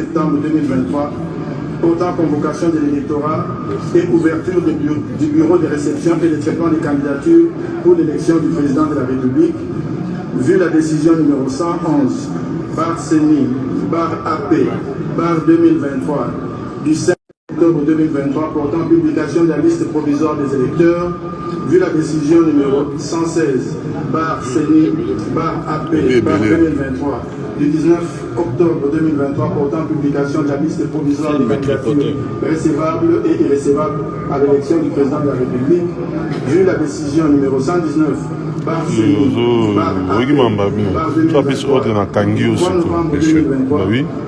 septembre 2023 portant convocation de l'électorat et ouverture du bureau de réception et de traitement des candidatures pour l'élection du président de la République, vu la décision numéro 111, bar CENI, bar AP, bar 2023, du 5 octobre 2023 portant publication de la liste provisoire des électeurs, vu la décision numéro 116, bar CENI, bar AP, bar 2023, du 19 octobre 2023 portant publication de la liste provisoire des candidatures recevables et irrecevables à l'élection du président de la République, vu la décision numéro 119, bar CENI, bar AP, bar 2023, du 3 novembre 2023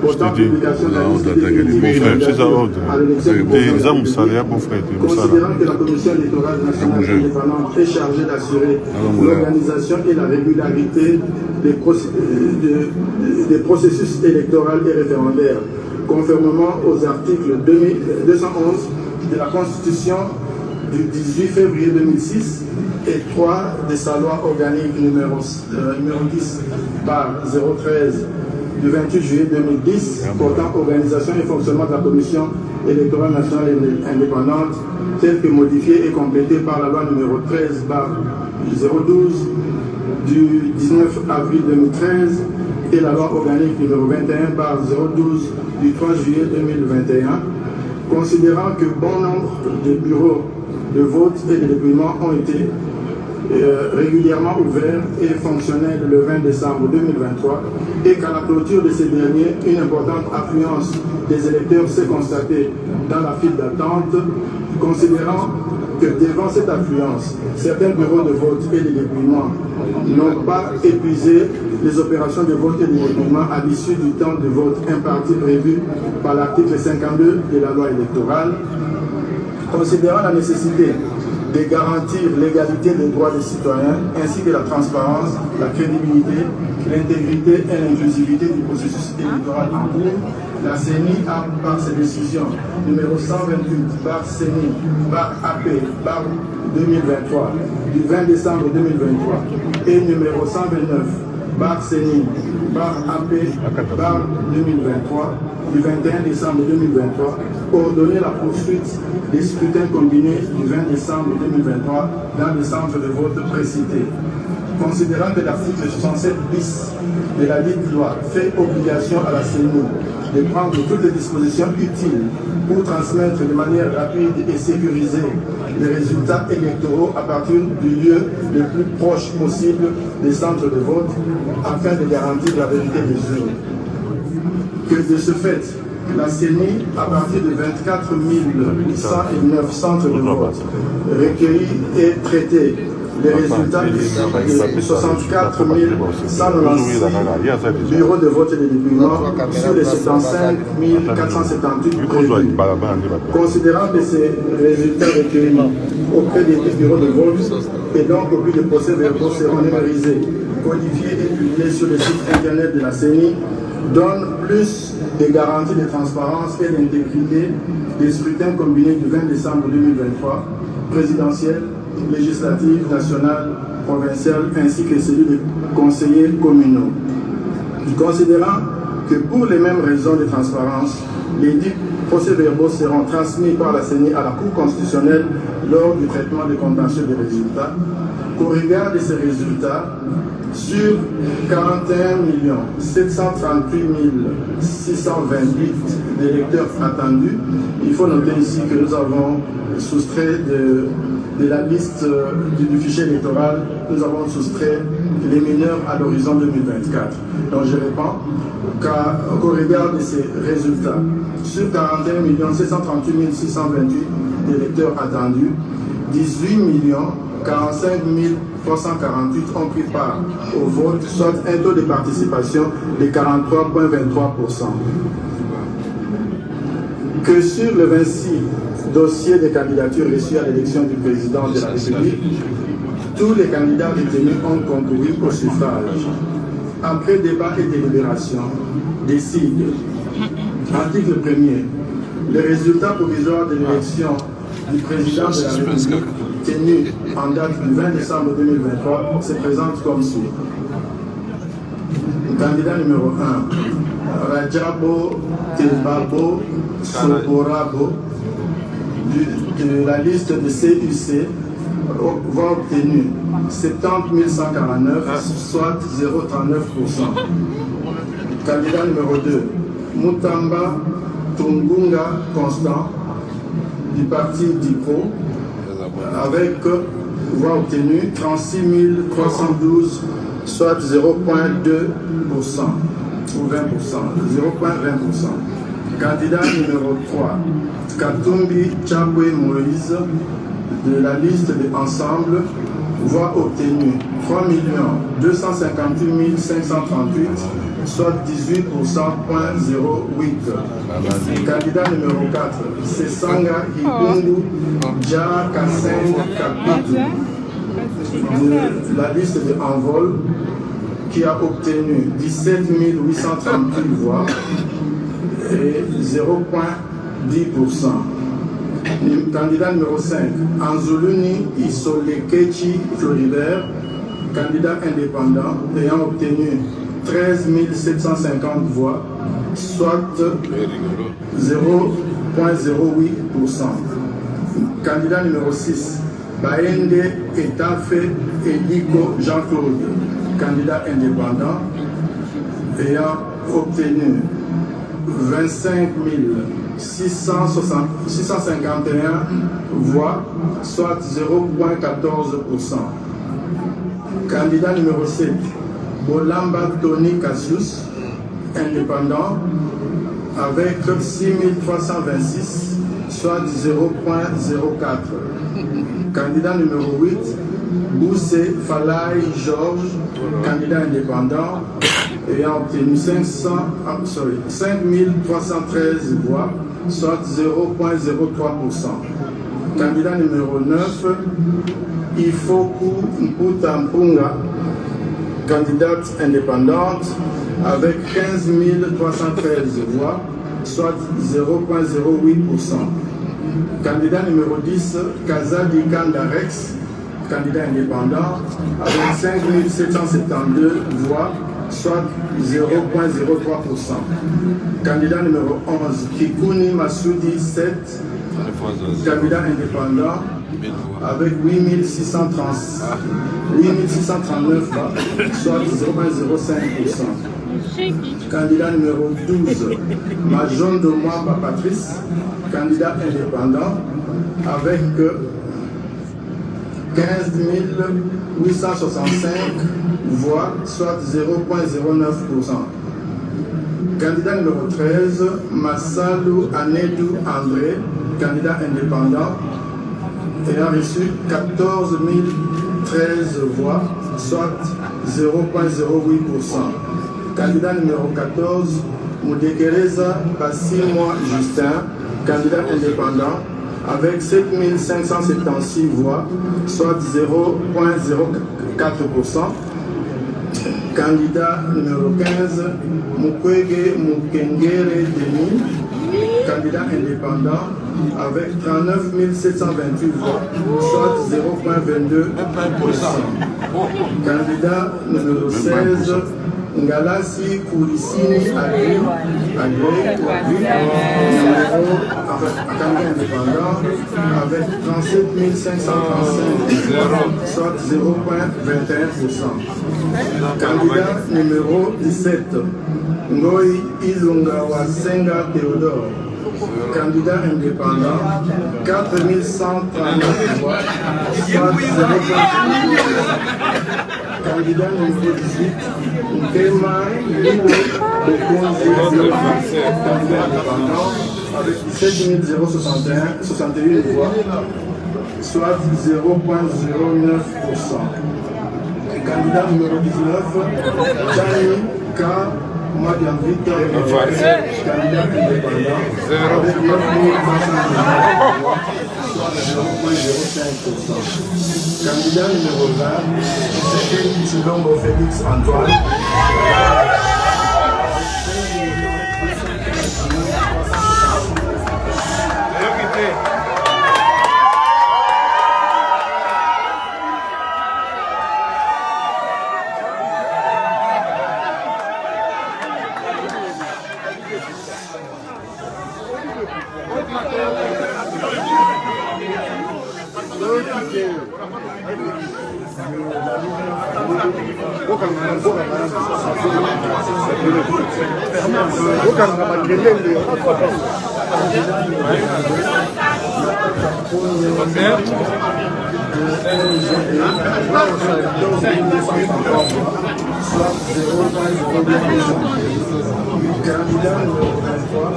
portant publication de la liste définitive à l'élection du président de la République, considérant que la Commission électorale nationale indépendante est chargée d'assurer l'organisation et la régularité des processus électoraux et référendaires, conformément aux articles 211 de la Constitution du 18 février 2006 et 3 de sa loi organique numéro 10 par 013 du 28 juillet 2010 portant organisation et fonctionnement de la Commission électorale nationale indépendante telle que modifiée et complétée par la loi numéro 13 par 012 du 19 avril 2013 et la loi organique numéro 21 par 012 du 3 juillet 2021, considérant que bon nombre de bureaux de vote et de dépouillement ont été régulièrement ouverts et fonctionnels le 20 décembre 2023 et qu'à la clôture de ces derniers, une importante affluence des électeurs s'est constatée dans la file d'attente, considérant que devant cette affluence, certains bureaux de vote et de dépouillement n'ont pas épuisé les opérations de vote et de dépouillement à l'issue du temps de vote imparti prévu par l'article 52 de la loi électorale, considérant la nécessité de garantir l'égalité des droits des citoyens ainsi que la transparence, la crédibilité, l'intégrité et l'inclusivité du processus électoral en cours, la CENI a, par ses décisions numéro 128, bar CENI, bar AP, bar 2023, du 20 décembre 2023, et numéro 129, bar CENI, bar AP, bar 2023, du 21 décembre 2023, ordonné la poursuite des scrutins combinés du 20 décembre 2023 dans les centres de vote précités. Considérant que l'article 67 bis de la dite loi fait obligation à la CENI de prendre toutes les dispositions utiles pour transmettre de manière rapide et sécurisée les résultats électoraux à partir du lieu le plus proche possible des centres de vote afin de garantir la vérité des urnes. Que de ce fait, la CENI, à partir de 24 809 centres de vote recueillis et traités, les résultats de 64 196 bureaux de vote et de dépouillement sur les 75 478 prévus. Considérant que ces résultats recueillis auprès des bureaux de vote et donc au but de procès-verbaux seront numérisés, codifiés et publiés sur le site internet de la CENI, donne plus de garanties de transparence et d'intégrité des scrutins combinés du 20 décembre 2023, présidentiel, législative, nationale, provinciale, ainsi que celui des conseillers communaux. Considérant que pour les mêmes raisons de transparence, les dits procès-verbaux seront transmis par la CENI à la Cour constitutionnelle lors du traitement des contentieux des résultats, qu'au regard de ces résultats, sur 41 738 628 d'électeurs attendus, il faut noter ici que nous avons soustrait de la liste du fichier électoral, nous avons soustrait les mineurs à l'horizon 2024. Donc je réponds qu'au regard de ces résultats, sur 41 738 628 d'électeurs attendus, 18 45 348 ont pris part au vote, soit un taux de participation de 43,23%. Que sur le 26 dossiers de candidature reçus à l'élection du président de la République, tous les candidats retenus ont concouru au suffrage. Après débat et délibération, décide, article 1er, les résultats provisoires de l'élection du président de la République tenu en date du 20 décembre 2023 se présente comme suit. Candidat numéro 1, Rajabo Tebabo Sokorabo de la liste de CUC voix obtenue 70 149, soit 0,39%. Candidat numéro 2, Mutamba Tungunga Constant du parti DIPRO avec voix obtenue 36 312, soit 0,2% ou 20%, 0,20%. Candidat numéro 3, Katumbi Tchabwe Moïse de la liste de Ensemble, voix obtenue 3 258 538, soit 18%,08%. Candidat numéro 4, Sesanga Hikundu Dja Kasseng Kapitu de la liste de Envol, qui a obtenu 17 838 voix et 0,10%. Candidat numéro 5, Anzuluni Isolekechi Floribert, candidat indépendant ayant obtenu 13 750 voix, soit 0,08%. Candidat numéro 6, Baende Etafe Eliko Jean-Claude, candidat indépendant ayant obtenu 25 651 voix, soit 0,14%. Candidat numéro 7, Bolamba Tony Cassius, indépendant, avec 6 326, soit 0,04. Candidat numéro 8, Boussé Falay Georges, candidat indépendant, ayant obtenu 5 313 voix, soit 0,03%. Candidat numéro 9, Ifoku Mputampunga, candidate indépendante, avec 15 313 voix, soit 0,08%. Candidat numéro 10, Kazadi Kandarex, candidat indépendant, avec 5 772 voix, soit 0,03%. Candidat numéro 11, Kikuni Massoudi 7, candidat indépendant, avec 8 639 voix, soit 0,05%. Candidat numéro 12, Majon de Mwamba Patrice, candidat indépendant, avec 15 865 voix, soit 0,09%. Candidat numéro 13, Massalou Anedou André, candidat indépendant, ayant reçu 14 013 voix, soit 0,08%. Candidat numéro 14, Moudekereza Bassimwa Justin, candidat indépendant, avec 7 576 voix, soit 0,04%. Candidat numéro 15, Mukwege Mukengere Denis, candidat indépendant, avec 39 728 voix, soit 0,22%. Candidat numéro 16, Ngalasi Kourisini Agri, candidat indépendant, avec 37 535 voix, soit 0,21%. Candidat numéro 17, Ngoi Ilungawa Senga Théodore, candidat indépendant, 4139 voix, soit 0,5%. Candidat numéro 18, Nkema Liwo Okonzi, candidat indépendant, avec 17 061 voix, soit 0,09%. Candidat numéro 19, Chani K. Madian Victor, candidat indépendant, avec 9 319 voix, soit 0,05%. Candidat numéro 20, c'était Chilombo Félix Antoine. Candidat numéro 23,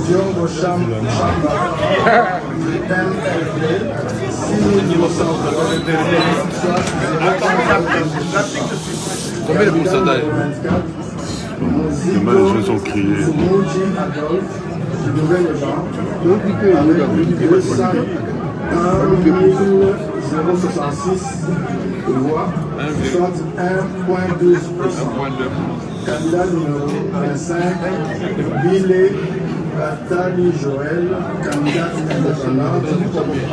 Diongo Chamba, MLP, 6 Combien de pourcentage? Les jeunes sont criés. Mouji Adolphe, du Nouvel-Élan, avec 201 voix, soit 1,12%. Candidat numéro 25, Bilé Atali Joël, candidate indépendante,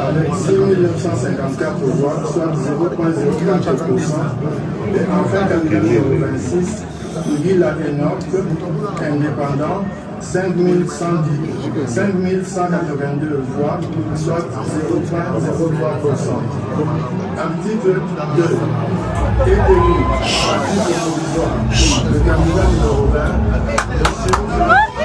avec 6 954 voix, soit 0,04%. Et enfin, candidat numéro 26, Guila Enoch, indépendant, 5 182 voix, soit 0,03%. Article 2. Élu. Article provisoire. Le candidat numéro 20, M.